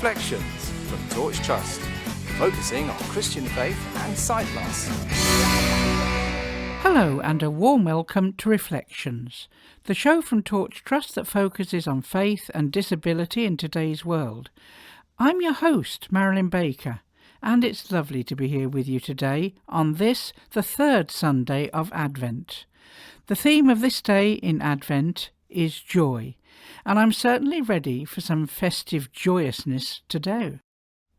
Reflections from Torch Trust, focusing on Christian faith and sight loss. Hello and a warm welcome to Reflections, the show from Torch Trust that focuses on faith and disability in today's world. I'm your host, Marilyn Baker, and it's lovely to be here with you today on this, the third Sunday of Advent. The theme of this day in Advent is joy, and I'm certainly ready for some festive joyousness today.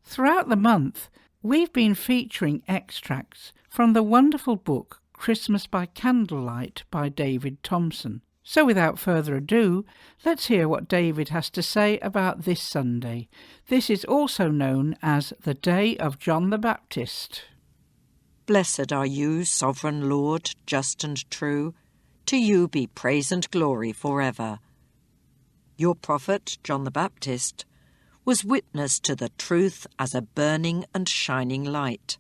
Throughout the month, we've been featuring extracts from the wonderful book Christmas by Candlelight by David Thompson. So without further ado, let's hear what David has to say about this Sunday. This is also known as the Day of John the Baptist. Blessed are you, sovereign Lord, just and true. To you be praise and glory forever. Your prophet, John the Baptist, was witness to the truth as a burning and shining light.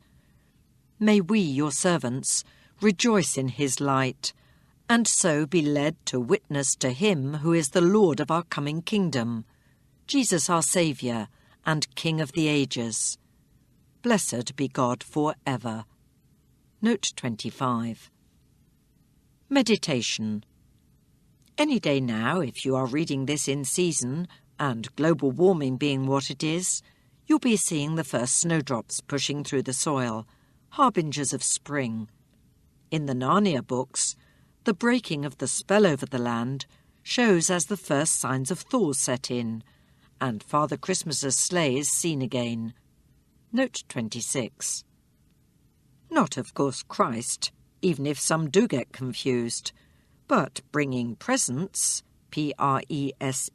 May we, your servants, rejoice in his light, and so be led to witness to him who is the Lord of our coming kingdom, Jesus our Saviour and King of the ages. Blessed be God for ever. Note 25. Meditation. Any day now, if you are reading this in season, and global warming being what it is, you'll be seeing the first snowdrops pushing through the soil, harbingers of spring. In the Narnia books, the breaking of the spell over the land shows as the first signs of thaw set in, and Father Christmas's sleigh is seen again. Note 26. Not, of course, Christ, even if some do get confused, but bringing presents, presents,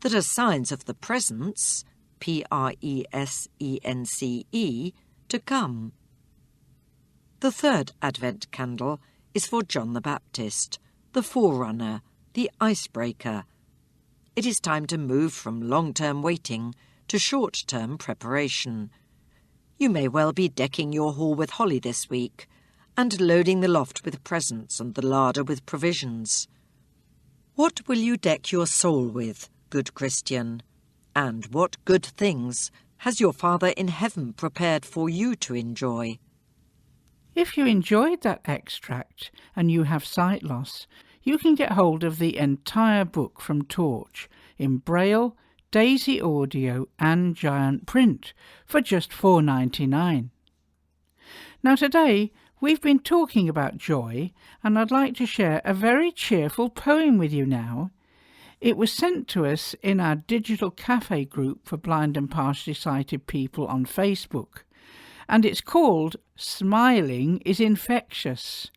that are signs of the presence, presence, to come. The third Advent candle is for John the Baptist, the forerunner, the icebreaker. It is time to move from long-term waiting to short-term preparation. You may well be decking your hall with holly this week, and loading the loft with presents and the larder with provisions. What will you deck your soul with, good Christian? And what good things has your Father in heaven prepared for you to enjoy? If you enjoyed that extract and you have sight loss, you can get hold of the entire book from Torch in Braille, Daisy Audio and Giant Print for just $4.99. Now today we've been talking about joy, and I'd like to share a very cheerful poem with you now. It was sent to us in our digital cafe group for blind and partially sighted people on Facebook, and it's called Smiling is Infectious.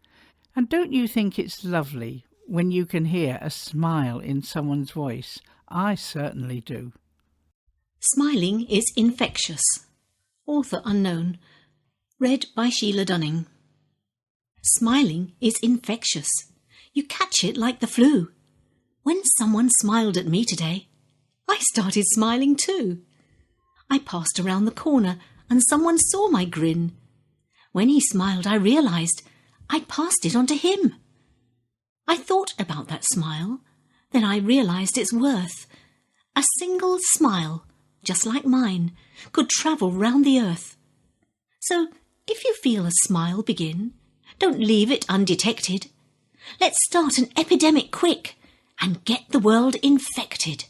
And don't you think it's lovely when you can hear a smile in someone's voice? I certainly do. Smiling is Infectious. Author unknown. Read by Sheila Dunning. Smiling is infectious. You catch it like the flu. When someone smiled at me today, I started smiling too. I passed around the corner and someone saw my grin. When he smiled, I realised I'd passed it on to him. I thought about that smile, then I realised its worth. A single smile, just like mine, could travel round the earth. So, if you feel a smile begin, don't leave it undetected. Let's start an epidemic quick and get the world infected.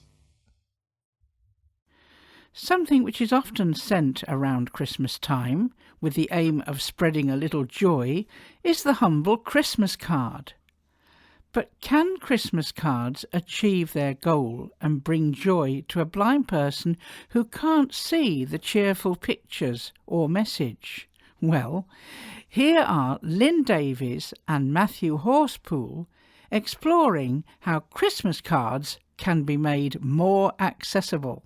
Something which is often sent around Christmas time with the aim of spreading a little joy is the humble Christmas card. But can Christmas cards achieve their goal and bring joy to a blind person who can't see the cheerful pictures or message? Well, here are Lynn Davies and Matthew Horsepool exploring how Christmas cards can be made more accessible.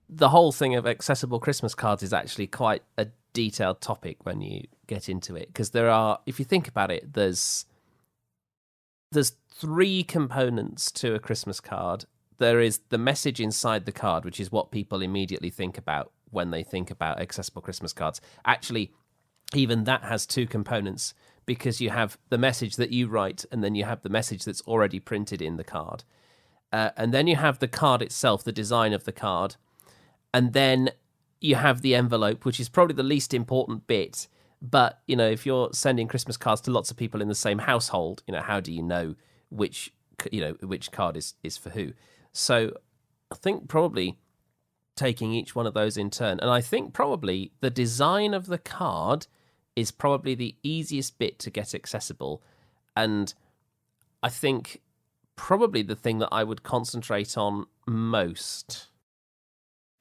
The whole thing of accessible Christmas cards is actually quite a detailed topic when you get into it, because there are, if you think about it, there's three components to a Christmas card. There is the message inside the card, which is what people immediately think about when they think about accessible Christmas cards. Actually, even that has two components, because you have the message that you write and then you have the message that's already printed in the card. and then you have the card itself, the design of the card, and then you have the envelope, which is probably the least important bit. But, if you're sending Christmas cards to lots of people in the same household, how do you know which card is for who? So I think probably taking each one of those in turn. And I think probably the design of the card is probably the easiest bit to get accessible. And I think probably the thing that I would concentrate on most.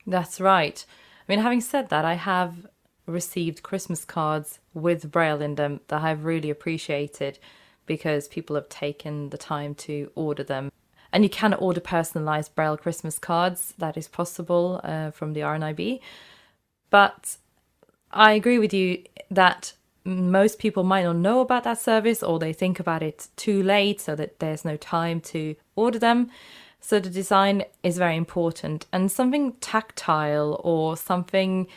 That's right. I mean, having said that, I have received Christmas cards with Braille in them that I've really appreciated because people have taken the time to order them. And you can order personalised Braille Christmas cards. That is possible from the RNIB. But I agree with you that most people might not know about that service, or they think about it too late so that there's no time to order them. So the design is very important, and something tactile or something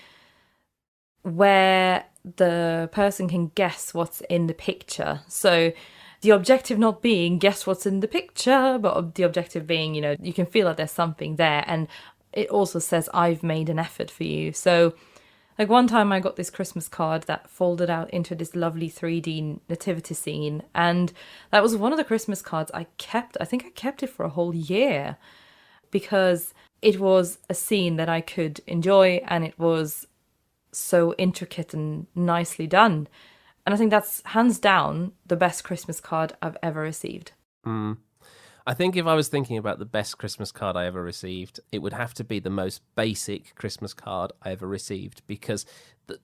where the person can guess what's in the picture. So the objective not being guess what's in the picture, but the objective being, you can feel that there's something there. And it also says, I've made an effort for you. So like one time I got this Christmas card that folded out into this lovely 3D nativity scene. And that was one of the Christmas cards I kept. I think I kept it for a whole year because it was a scene that I could enjoy, and it was so intricate and nicely done. And I think that's hands down the best Christmas card I've ever received. I think if I was thinking about the best Christmas card I ever received, it would have to be the most basic Christmas card I ever received, because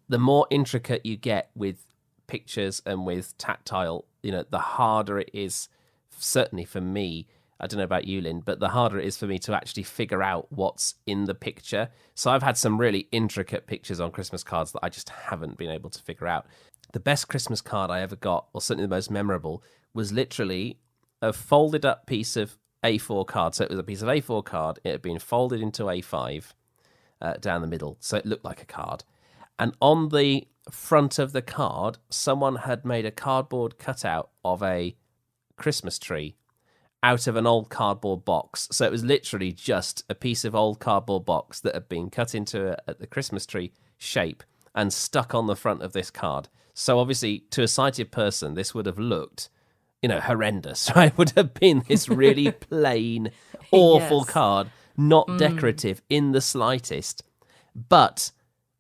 the more intricate you get with pictures and with tactile, the harder it is, certainly for me. I don't know about you, Lynn, but the harder it is for me to actually figure out what's in the picture. So I've had some really intricate pictures on Christmas cards that I just haven't been able to figure out. The best Christmas card I ever got, or certainly the most memorable, was literally a folded up piece of A4 card. So it was a piece of A4 card. It had been folded into A5 down the middle. So it looked like a card. And on the front of the card, someone had made a cardboard cutout of a Christmas tree out of an old cardboard box. So it was literally just a piece of old cardboard box that had been cut into the Christmas tree shape and stuck on the front of this card. So obviously, to a sighted person, this would have looked, horrendous, right? It would have been this really plain, awful Yes. card, not decorative in the slightest. But,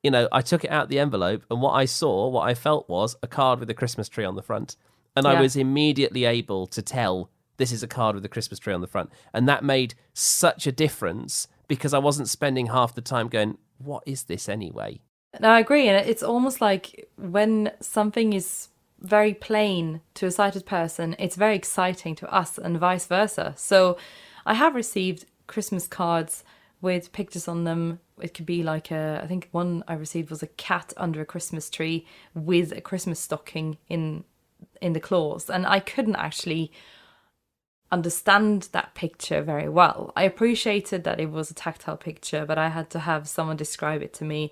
I took it out of the envelope, and what I felt was a card with a Christmas tree on the front. And I Yeah. was immediately able to tell this is a card with a Christmas tree on the front. And that made such a difference because I wasn't spending half the time going, what is this anyway? No, I agree. And it's almost like when something is very plain to a sighted person, it's very exciting to us and vice versa. So I have received Christmas cards with pictures on them. It could be like I think one I received was a cat under a Christmas tree with a Christmas stocking in the claws. And I couldn't actually understand that picture very well. I appreciated that it was a tactile picture, but I had to have someone describe it to me.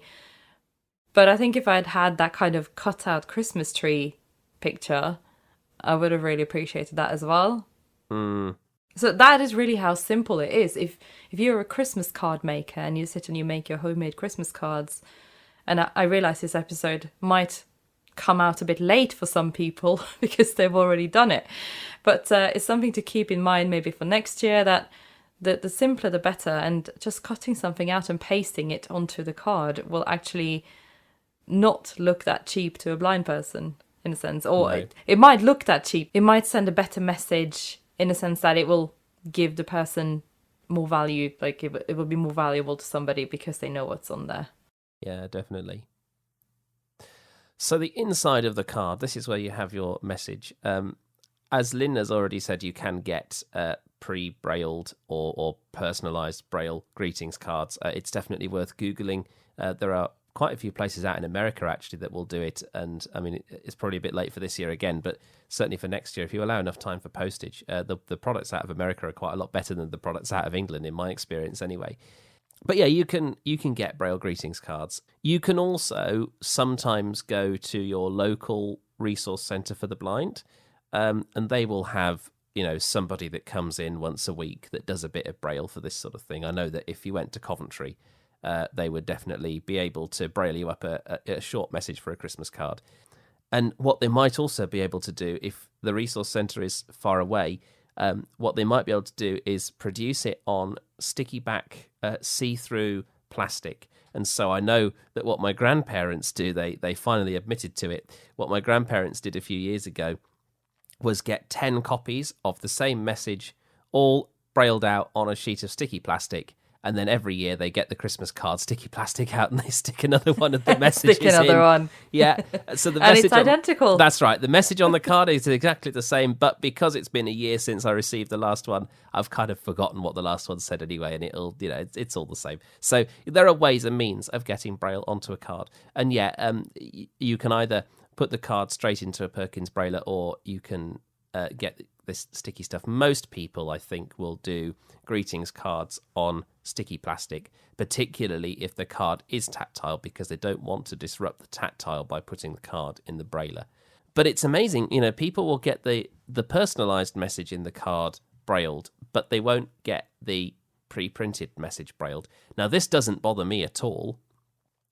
But I think if I'd had that kind of cut-out Christmas tree picture, I would have really appreciated that as well. So that is really how simple it is. If you're a Christmas card maker and you sit and you make your homemade Christmas cards, and I realize this episode might come out a bit late for some people because they've already done it. But it's something to keep in mind maybe for next year, that the simpler the better, and just cutting something out and pasting it onto the card will actually not look that cheap to a blind person, in a sense. Or No. it might look that cheap. It might send a better message in a sense that it will give the person more value, like it will be more valuable to somebody because they know what's on there. Yeah, definitely. So the inside of the card, this is where you have your message. As Lynn has already said, you can get pre-brailled or personalised braille greetings cards. It's definitely worth Googling. There are quite a few places out in America, actually, that will do it. And, I mean, it's probably a bit late for this year again, but certainly for next year, if you allow enough time for postage, the products out of America are quite a lot better than the products out of England, in my experience anyway. But yeah, you can get Braille greetings cards. You can also sometimes go to your local resource centre for the blind, and they will have somebody that comes in once a week that does a bit of Braille for this sort of thing. I know that if you went to Coventry, they would definitely be able to Braille you up a short message for a Christmas card. And what they might also be able to do, if the resource centre is far away, what they might be able to do is produce it on sticky back, see-through plastic. And so I know that what my grandparents do, they finally admitted to it. What my grandparents did a few years ago was get 10 copies of the same message, all brailled out on a sheet of sticky plastic. And then every year they get the Christmas card sticky plastic out and they stick another one of the messages Stick another in. one. Yeah. So the And message it's identical. That's right. The message on the card is exactly the same, but because it's been a year since I received the last one, I've kind of forgotten what the last one said anyway, and it'll, it's all the same. So there are ways and means of getting Braille onto a card. And you can either put the card straight into a Perkins Brailler, or you can get this sticky stuff. Most people, I think, will do greetings cards on sticky plastic, particularly if the card is tactile, because they don't want to disrupt the tactile by putting the card in the brailler. But it's amazing, people will get the personalised message in the card brailled, but they won't get the pre-printed message brailled. Now, this doesn't bother me at all,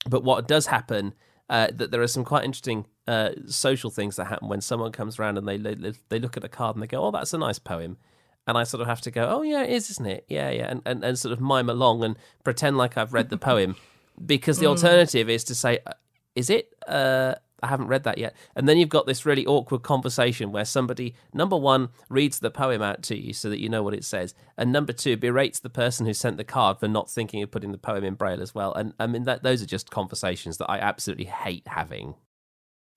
but what does happen, that there are some quite interesting social things that happen when someone comes around and they look at a card and they go, oh, that's a nice poem. And I sort of have to go, oh, yeah, it is, isn't it? Yeah. And sort of mime along and pretend like I've read the poem, because the alternative is to say, is it? I haven't read that yet. And then you've got this really awkward conversation where somebody, number one, reads the poem out to you so that you know what it says, and number two, berates the person who sent the card for not thinking of putting the poem in Braille as well. And I mean, those are just conversations that I absolutely hate having.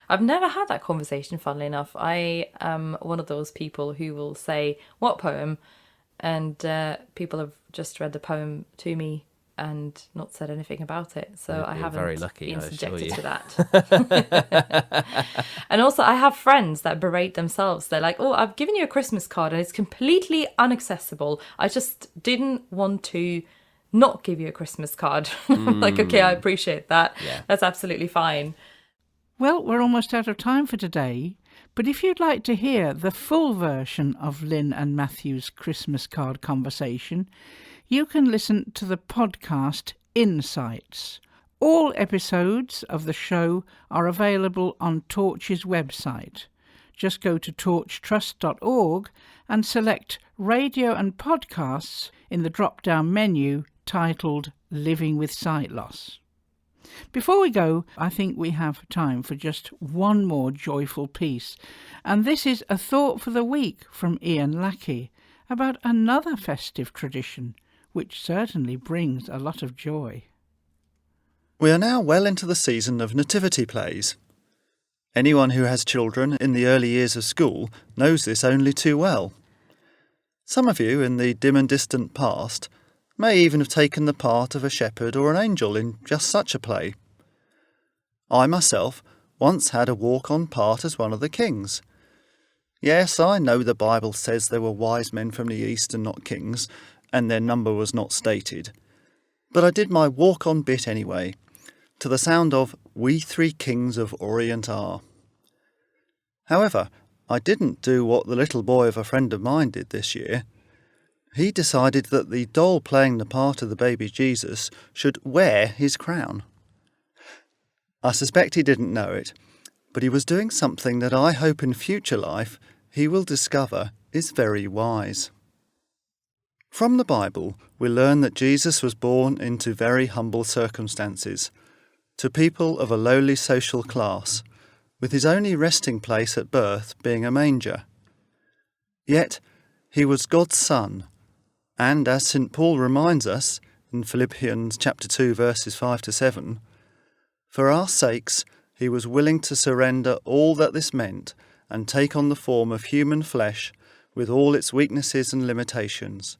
I've never had that conversation, funnily enough. I am one of those people who will say, what poem? And people have just read the poem to me and not said anything about it. So I haven't very lucky, been I subjected assure to that. And also I have friends that berate themselves. They're like, oh, I've given you a Christmas card and it's completely inaccessible. I just didn't want to not give you a Christmas card. Like, okay, I appreciate that. Yeah. That's absolutely fine. Well, we're almost out of time for today, but if you'd like to hear the full version of Lynn and Matthew's Christmas card conversation, you can listen to the podcast Insights. All episodes of the show are available on Torch's website. Just go to torchtrust.org and select Radio and Podcasts in the drop-down menu titled Living with Sight Loss. Before we go, I think we have time for just one more joyful piece, and this is a thought for the week from Ian Lackey about another festive tradition, which certainly brings a lot of joy. We are now well into the season of nativity plays. Anyone who has children in the early years of school knows this only too well. Some of you, in the dim and distant past, may even have taken the part of a shepherd or an angel in just such a play. I myself once had a walk-on part as one of the kings. Yes, I know the Bible says there were wise men from the east and not kings, and their number was not stated. But I did my walk-on bit anyway, to the sound of We Three Kings of Orient Are. However, I didn't do what the little boy of a friend of mine did this year. He decided that the doll playing the part of the baby Jesus should wear his crown. I suspect he didn't know it, but he was doing something that I hope in future life he will discover is very wise. From the Bible, we learn that Jesus was born into very humble circumstances, to people of a lowly social class, with his only resting place at birth being a manger. Yet, he was God's Son, and as St. Paul reminds us in Philippians chapter 2 verses 5 to 7, for our sakes he was willing to surrender all that this meant and take on the form of human flesh with all its weaknesses and limitations.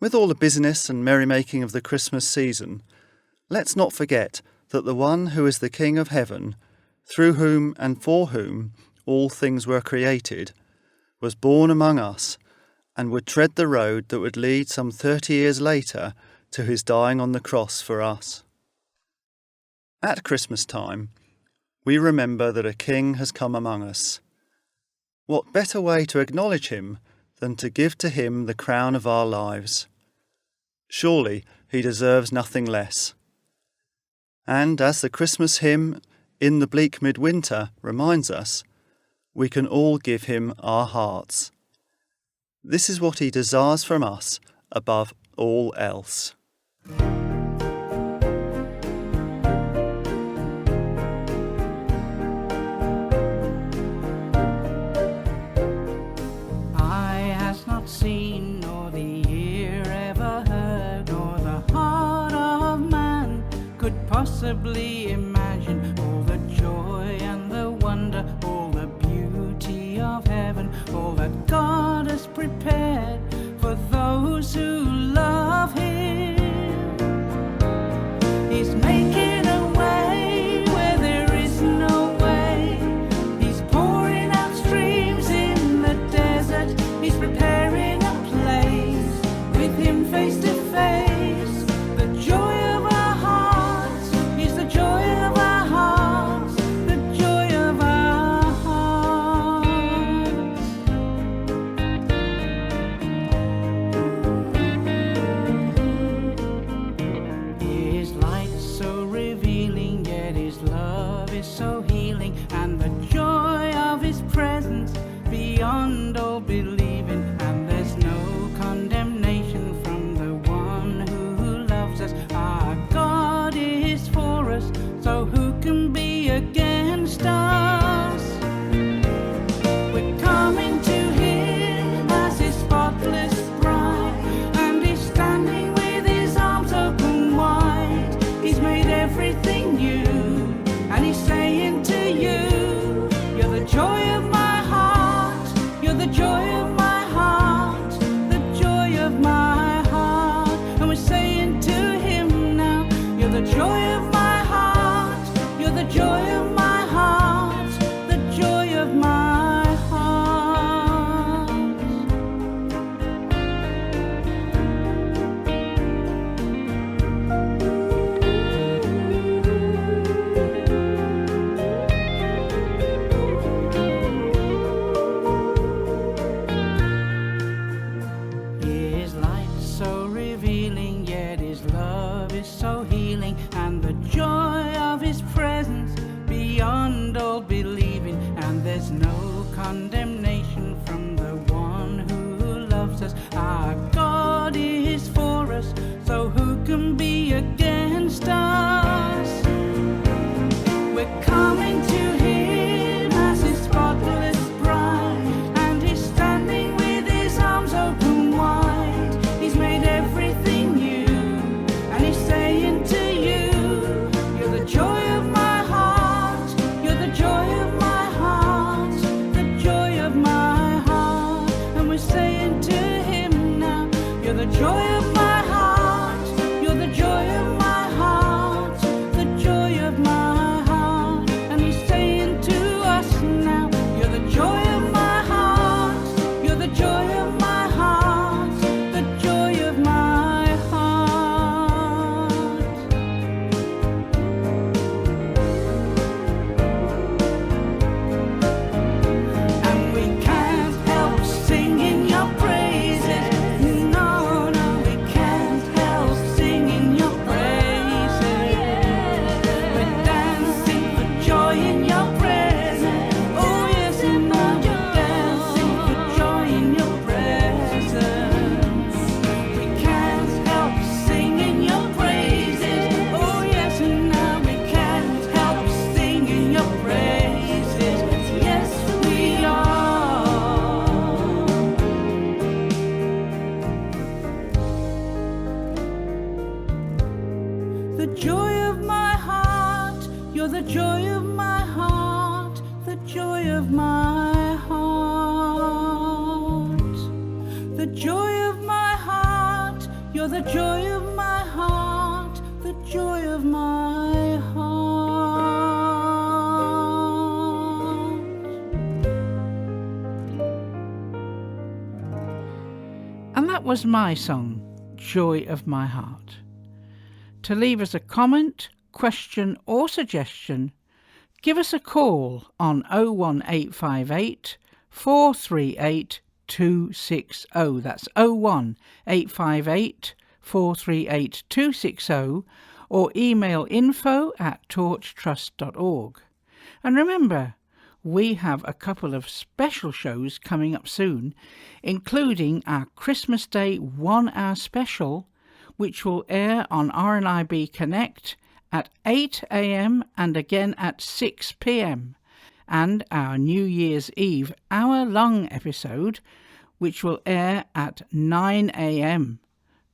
With all the business and merrymaking of the Christmas season, let's not forget that the one who is the King of heaven, through whom and for whom all things were created, was born among us and would tread the road that would lead some 30 years later to his dying on the cross for us. At Christmas time, we remember that a King has come among us. What better way to acknowledge him than to give to him the crown of our lives? Surely he deserves nothing less. And as the Christmas hymn, In the Bleak Midwinter, reminds us, we can all give him our hearts. This is what he desires from us above all else. Eye has not seen, nor the ear ever heard, nor the heart of man could possibly imagine all the joy and the wonder, all the beauty of heaven, all that God has prepared for those who love him. He's making a way where there is no way. He's pouring out streams in the desert. He's preparing a place with him face to face. The joy of our hearts is the joy of our hearts, the joy of our hearts. His light so revealing, yet his love is so healing, and the joy of his presence beyond all believing, and there's no condemnation from the one who loves us. Our God is for us, so who can be against us? We're coming to him as his spotless bride, and he's standing with his arms open wide. He's made everything new, and he's saying to you, you're the joy of my heart, you're the joy of my heart, the joy of my heart. And we're saying to him now, you're the joy of my heart, you're the joy of my heart, the joy of my heart. His light so revealing, yet his love is so healing, and the joy of his presence beyond all believing, and there's no condemnation from the one who loves us. Our God is for us, so who can be against us? We're coming to him as his spotless bride, and he's standing with his arms open wide. He's made everything new, and he's saying to you, you're the joy of my heart, you're the joy of my heart, the joy of my heart. And we're saying to him now, you're the joy of my heart, you're the joy of my heart, the joy of my heart. And he's saying to us now, you're the joy of my heart, you're the joy of my heart, the joy of my heart. And we can't help singing your praises. No, no, we can't help singing your praises. We're dancing for joy in your presence. Oh yes, and now we're dancing for joy in your presence. We can't help singing your praises. Oh yes, and now we can't help singing your praises. Yes, we are. The joy of my heart, you're the joy of my heart, the joy of my heart. The joy of my heart, you're the joy of my heart, the joy of my heart. And that was my song, Joy of My Heart. To leave us a comment, question or suggestion, give us a call on 01858 438 260. That's 01 858 438 260, or email info@torchtrust.org. And remember, we have a couple of special shows coming up soon, including our Christmas Day 1 hour special, which will air on RNIB Connect at 8 a.m. and again at 6 p.m, and our New Year's Eve hour-long episode, which will air at 9 a.m.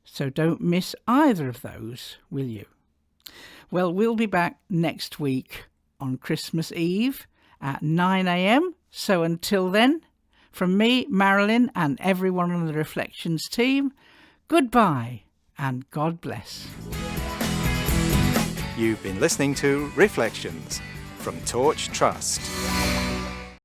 So don't miss either of those, will you? Well, we'll be back next week on Christmas Eve at 9 a.m. So until then, from me, Marilyn, and everyone on the Reflections team, goodbye and God bless. You've been listening to Reflections from Torch Trust.